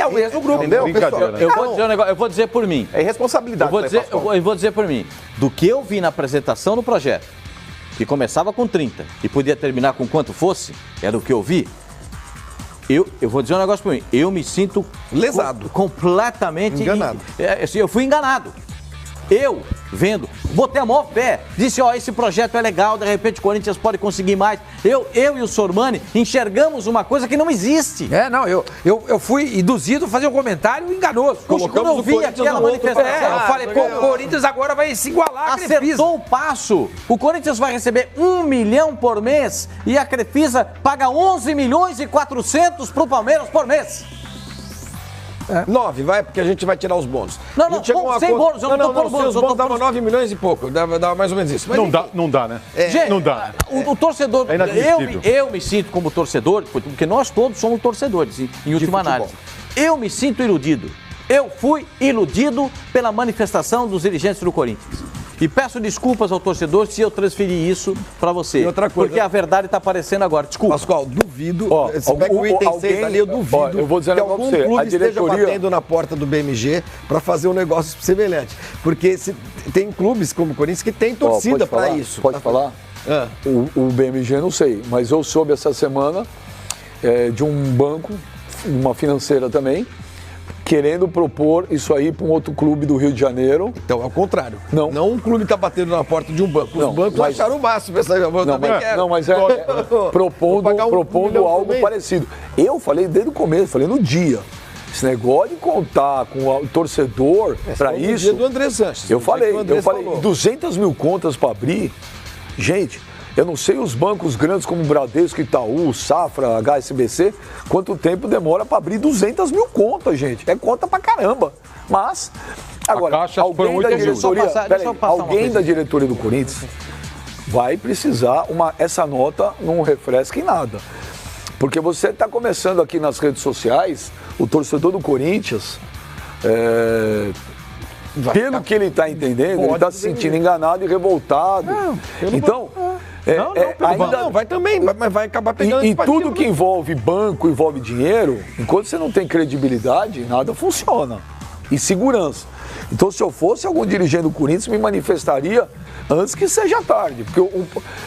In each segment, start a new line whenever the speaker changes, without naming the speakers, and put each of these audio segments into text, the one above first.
É o mesmo grupo.
Entendeu?
Eu vou dizer por mim.
É irresponsabilidade.
Eu vou dizer por mim. Do que eu vi na apresentação do projeto, que começava com 30 e podia terminar com quanto fosse, era o que eu vi. Eu vou dizer um negócio pra mim. Eu me sinto
lesado.
Completamente
enganado.
Eu fui enganado. Eu, vendo, botei a maior fé, disse, esse projeto é legal, de repente o Corinthians pode conseguir mais. Eu e o Sormani enxergamos uma coisa que não existe.
Eu fui induzido a fazer um comentário enganoso.
Quando eu vi aquela manifestação,
eu falei, o Corinthians agora vai se igualar à Crefisa.
Acertou o passo. O Corinthians vai receber 1 milhão por mês e a Crefisa paga 11 milhões e 400 pro Palmeiras por mês.
9, vai, porque a gente vai tirar os bônus.
Não, sem bônus, eu não tô por bônus.
Os bônus davam 9 milhões e pouco, dava mais ou menos isso. Mas
não dá, né?
Gente,
não dá.
O torcedor, eu me sinto como torcedor, porque nós todos somos torcedores, em última análise. Eu me sinto iludido. Eu fui iludido pela manifestação dos dirigentes do Corinthians. E peço desculpas ao torcedor se eu transferi isso para você.
E outra coisa,
porque a verdade está aparecendo agora. Desculpa.
Pascoal, duvido. Se pega o item 6 ali, eu duvido
eu vou dizer
que algum clube esteja batendo na porta do BMG para fazer um negócio semelhante. Porque tem clubes como o Corinthians que tem torcida para isso.
Pode falar? O BMG não sei, mas eu soube essa semana de um banco, uma financeira também, querendo propor isso aí para um outro clube do Rio de Janeiro.
Então, é o contrário.
Não
um clube está batendo na porta de um banco. Os bancos acharam o máximo.
Mas propondo algo parecido. Eu falei desde o começo, falei no dia. Esse negócio de contar com o torcedor para isso...
Dia do André Sanches.
Eu falei, 200 mil contas para abrir. Gente... Eu não sei os bancos grandes como Bradesco, Itaú, Safra, HSBC, quanto tempo demora para abrir 200 mil contas, gente. É conta pra caramba. Mas, agora, alguém da diretoria do Corinthians vai precisar, essa nota não refresca em nada. Porque você está começando aqui nas redes sociais, o torcedor do Corinthians, pelo que ele está entendendo, ele está se sentindo enganado e revoltado.
Vai também, mas vai acabar pegando
e tudo que envolve banco, envolve dinheiro, enquanto você não tem credibilidade, nada funciona. E segurança. Então, se eu fosse algum dirigente do Corinthians, me manifestaria antes que seja tarde, porque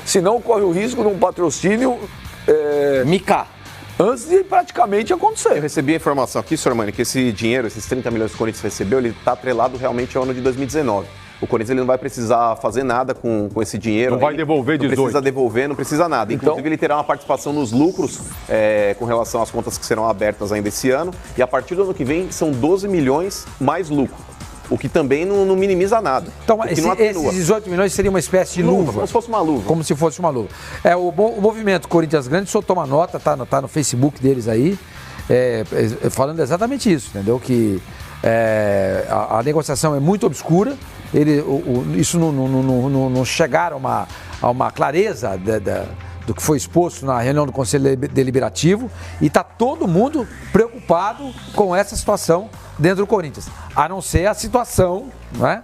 senão corre o risco de um patrocínio...
Micar.
Antes de praticamente acontecer.
Eu recebi a informação aqui, Sormani, que esse dinheiro, esses 30 milhões que o Corinthians recebeu, ele está atrelado realmente ao ano de 2019. O Corinthians ele não vai precisar fazer nada com esse dinheiro.
Não vai devolver 18.
Não precisa devolver, não precisa nada. Inclusive, ele terá uma participação nos lucros com relação às contas que serão abertas ainda esse ano. E a partir do ano que vem, são 12 milhões mais lucro. O que também não minimiza nada.
Então, esses 18 milhões seria uma espécie de luva.
Como se fosse uma luva.
Como se fosse uma luva. O movimento Corinthians Grande soltou uma nota, tá no Facebook deles aí, falando exatamente isso, entendeu? Que a negociação é muito obscura. Isso não chegaram a uma clareza do que foi exposto na reunião do Conselho Deliberativo e está todo mundo preocupado com essa situação dentro do Corinthians, a não ser a situação, não é?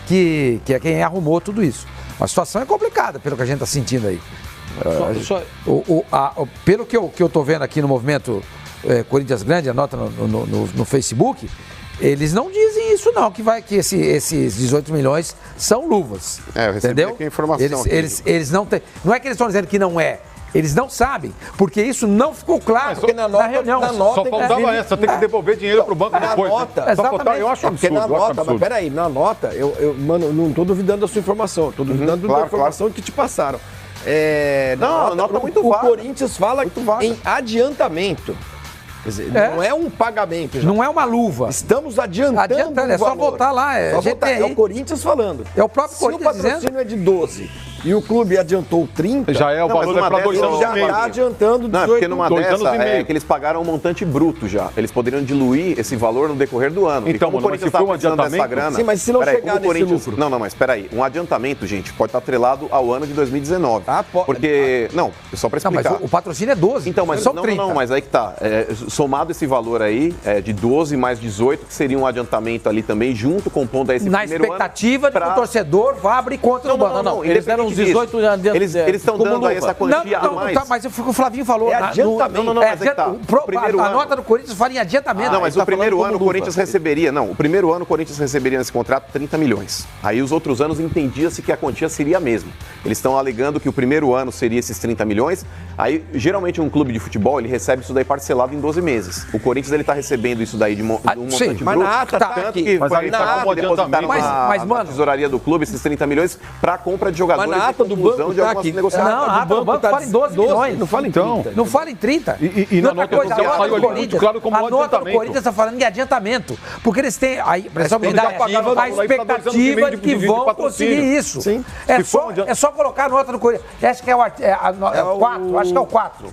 Que é quem arrumou tudo isso. A situação é complicada, pelo que a gente está sentindo aí. Pelo que eu estou vendo aqui no movimento Corinthians Grande, a nota no Facebook, eles não dizem isso não, que esses 18 milhões são luvas.
Eu recebi
entendeu?
Aqui a informação.
Eles não têm. Não é que eles estão dizendo que não é. Eles não sabem, porque isso não ficou claro na reunião.
Só faltava essa, tem que devolver dinheiro para o banco depois.
Nota,
só faltava, eu acho absurdo.
Na nota, mas peraí, na nota, mano, não estou duvidando da sua informação, estou duvidando da informação que te passaram.
A nota é muito
vaga.
vaga.
O Corinthians fala em adiantamento. Quer dizer, não é um pagamento já.
Não é uma luva.
Estamos adiantando
é só voltar lá.
É o Corinthians falando.
É o próprio Corinthians dizendo.
Se o patrocínio é de 12 e o clube adiantou 30...
Já é o valor para 2 anos e meio.
Já está adiantando 18
porque numa dessa é que eles pagaram um montante bruto já. Eles poderiam diluir esse valor no decorrer do ano.
Então,
e como o Corinthians está precisando dessa grana...
Sim, mas se não chegar nesse lucro...
Não, mas espera um adiantamento, gente, pode estar atrelado ao ano de 2019. Porque... Não, só para explicar.
Mas o patrocínio é 12.
Então, mas
são 30.
Não, mas aí que tá. Somado esse valor aí, de 12 mais 18, que seria um adiantamento ali também, junto compondo a esse primeiro ano.
Na expectativa de que o torcedor vá abrir conta no banco.
Não. Eles deram
os 18
eles estão dando aí essa quantia a mais.
Tá, mas o que o Flavinho falou.
É adiantamento.
A nota do Corinthians fala em adiantamento.
Não, mas o primeiro ano o Corinthians receberia. Não, o primeiro ano o Corinthians receberia nesse contrato 30 milhões. Aí os outros anos entendia-se que a quantia seria a mesma. Eles estão alegando que o primeiro ano seria esses 30 milhões. Aí, geralmente, um clube de futebol, ele recebe isso daí parcelado em 12 meses. O Corinthians, ele está recebendo isso daí de um montante bruto.
Mas na ata tá
tanto
aqui.
que
Mas
vai
aí tá como adiantamento.
na tesouraria do clube esses 30 milhões para compra de jogadores.
Mas na ata do banco
de
tá
algumas
aqui.
negociações.
Não, a ata do banco fala em 12 milhões.
Não fala em 30.
Não fala em 30.
E na nota
coisa,
oficial
a
saiu ali muito claro como
a nota do
adiantamento.
Corinthians está falando em adiantamento. Porque eles têm a expectativa de que vão conseguir isso.
Sim.
É só colocar a nota do Corinthians. Acho que é o 4. Acho que é o 4.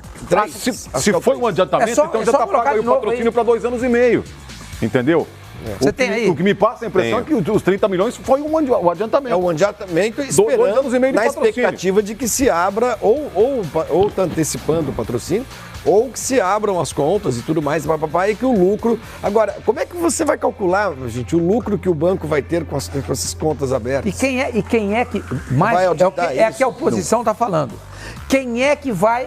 Se foi um adiantamento, então já está pago aí o patrocínio para 2 anos e meio. Entendeu?
Você tem aí.
O que me passa a impressão é que os 30 milhões foi um adiantamento.
É um adiantamento
2
esperando
anos e meio de
na
patrocínio.
expectativa de que se abra, ou está antecipando o patrocínio, ou que se abram as contas e tudo mais, e que o lucro... Agora, como é que você vai calcular, gente, o lucro que o banco vai ter com essas contas abertas?
E quem é que... Mais,
vai
auditar é que a oposição está falando. Quem é que vai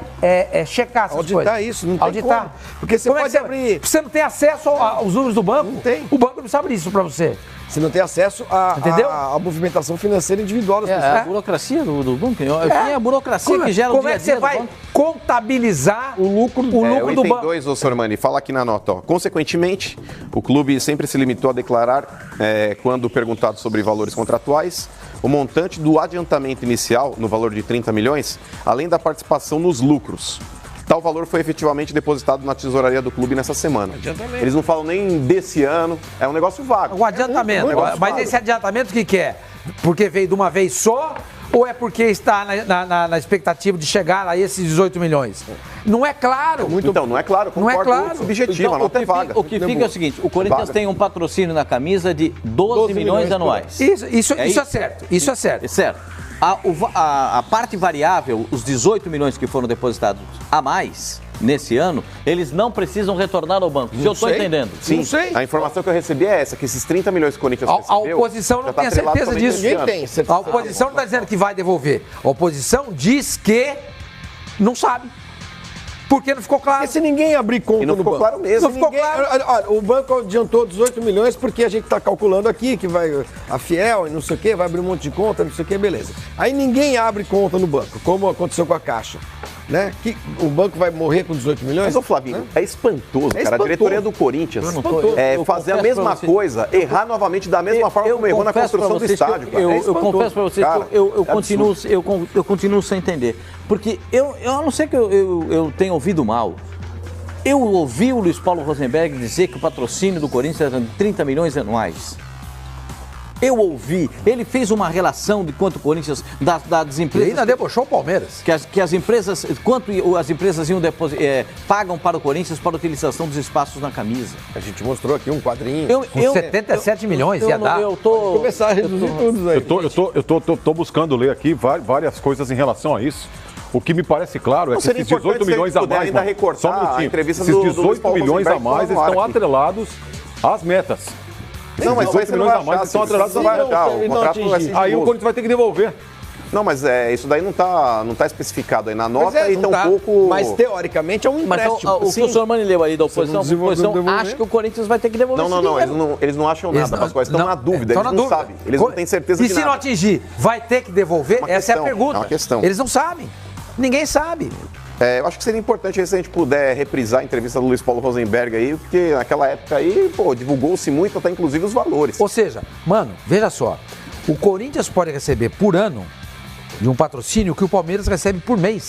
checar essas coisas?
Auditar isso, não tem como. Porque você pode abrir...
Você não tem acesso aos números do banco?
Não tem.
O banco não sabe disso para você.
Você não tem acesso à movimentação financeira individual das pessoas.
A burocracia do banco. Quem é a burocracia que gera o dia a dia do banco?
Como é que você vai contabilizar o lucro do banco?
82, ô Sormani, fala aqui na nota. Ó. Consequentemente, o clube sempre se limitou a declarar, quando perguntado sobre valores contratuais, o montante do adiantamento inicial, no valor de 30 milhões, além da participação nos lucros. Tal valor foi efetivamente depositado na tesouraria do clube nessa semana. Eles não falam nem desse ano, é um negócio vago.
O adiantamento, mas esse adiantamento o que é? Porque veio de uma vez só ou é porque está na expectativa de chegar a esses 18 milhões? Não é claro.
Então, não é claro, concordo,
não é claro.
Subjetivo,
Então,
a nota é vaga.
O que fica é o seguinte, o Corinthians tem um patrocínio na camisa de 12 milhões anuais.
Isso é certo, isso é certo.
É certo. A parte variável, os 18 milhões que foram depositados a mais nesse ano, eles não precisam retornar ao banco. Se eu estou entendendo.
Sim, não sei. A informação que eu recebi é essa, que esses 30 milhões que o Corinthians recebeu...
A oposição não tem certeza disso.
Ninguém tem certeza.
A oposição não está dizendo que vai devolver. A oposição diz que não sabe. Porque não ficou claro.
Porque se ninguém abrir conta no banco...
ficou claro mesmo.
Não ficou claro. Olha, o banco adiantou 18 milhões porque a gente está calculando aqui que vai a Fiel e não sei o quê, vai abrir um monte de conta, não sei o quê, beleza. Aí ninguém abre conta no banco, como aconteceu com a Caixa. Né? Que o banco vai morrer com 18 milhões?
Mas, ô Flavinho,
né?
é espantoso, cara. A diretoria do Corinthians fazer a mesma coisa, errar novamente da mesma forma como errou na construção do estádio.
Eu confesso para vocês que eu continuo sem entender. Porque a não ser que eu tenha ouvido mal, eu ouvi o Luiz Paulo Rosenberg dizer que o patrocínio do Corinthians era de 30 milhões anuais. Eu ouvi, ele fez uma relação de quanto o Corinthians, das empresas...
E ainda debochou o Palmeiras.
Que as empresas, quanto as empresas iam pagam para o Corinthians para a utilização dos espaços na camisa.
A gente mostrou aqui um quadrinho.
Com 77 milhões ia dar.
Vou começar a reduzir tudo aí.
Eu tô buscando ler aqui várias coisas em relação a isso. O que me parece claro é que esses 18 milhões a mais, só um minutinho, esses 18 milhões a mais estão atrelados às metas.
Não, mas 18 milhões a mais estão atrelados, não vai achar. O contrato não vai ser.
Aí o Corinthians vai ter que devolver.
Não, mas isso daí não tá especificado aí na nota e tampouco...
Mas teoricamente é um empréstimo.
Mas o que o Sormani leu aí da oposição, a oposição acha que o Corinthians vai ter que devolver.
Não, eles não acham nada, Pascoal, estão na dúvida, eles não sabem. Eles não têm certeza de nada.
E se não atingir, vai ter que devolver? Essa é a pergunta.
É uma questão.
Eles não sabem. Ninguém sabe.
Eu acho que seria importante se a gente puder reprisar a entrevista do Luiz Paulo Rosenberg aí, porque naquela época aí, divulgou-se muito, até inclusive os valores.
Ou seja, mano, veja só, o Corinthians pode receber por ano de um patrocínio que o Palmeiras recebe por mês.